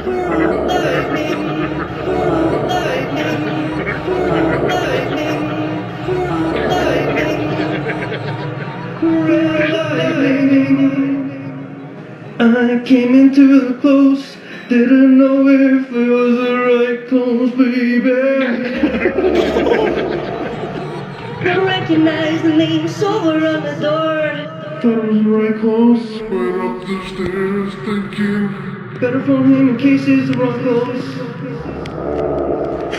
I came into the close, didn't know if it was the right close, baby. Don't recognize the name, sober on the door. Thought it was right close, went up the stairs thinking better for him in case it's the wrong close.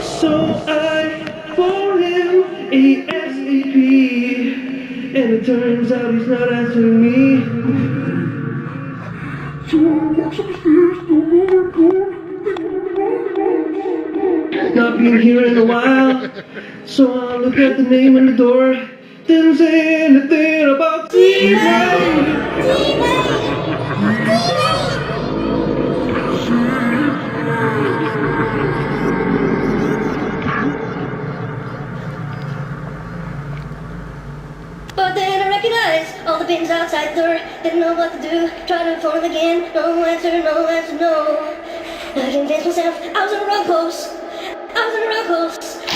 So I phoned him ASAP, and it turns out he's not answering me. So I walks upstairs to my door. Not been here in a while, so I look at the name on the door. Didn't say anything about But then I recognized all the pins outside the door. Didn't know what to do, tried to phone him again. No answer, no answer, no. I convinced myself I was in the wrong course.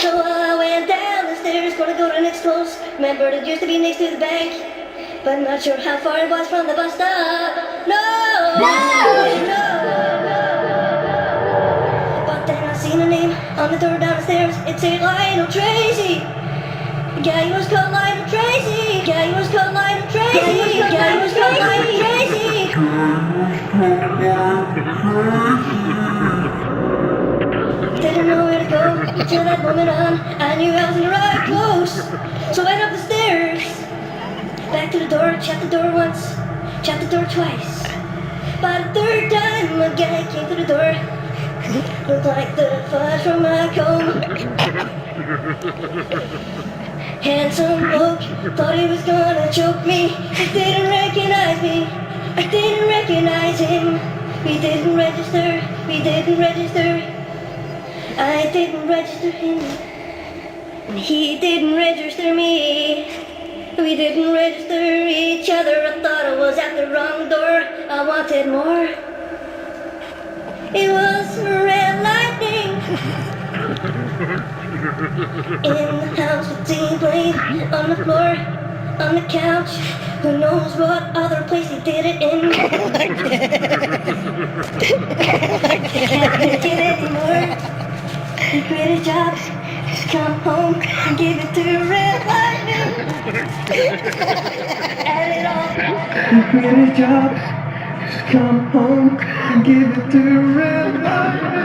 So I went down the stairs, gonna go to the next close. Remembered it used to be next to the bank, but not sure how far it was from the bus stop. No. But then I seen a name on the door downstairs. It said Lionel Tracy. Yeah, he was called Lionel Tracy. Didn't know where to go until that moment on. I knew I was in the right close. So I went up the stairs, back to the door, shut the door once, shut the door twice. By the third time, a guy came to the door. Looked like the fuzz from my comb. Handsome bloke, thought he was gonna choke me. He didn't recognize me, I didn't recognize him. We didn't register. I didn't register him, and he didn't register me. We didn't register each other. I thought I was at the wrong door. I wanted more. It was red lightning. In the house, the team played on the floor, on the couch. Who knows what other place he did it in? I can't take it anymore. He quit his job, come home and give it to red lightning. Add it all. He quit his job, come home and give it to red lightning.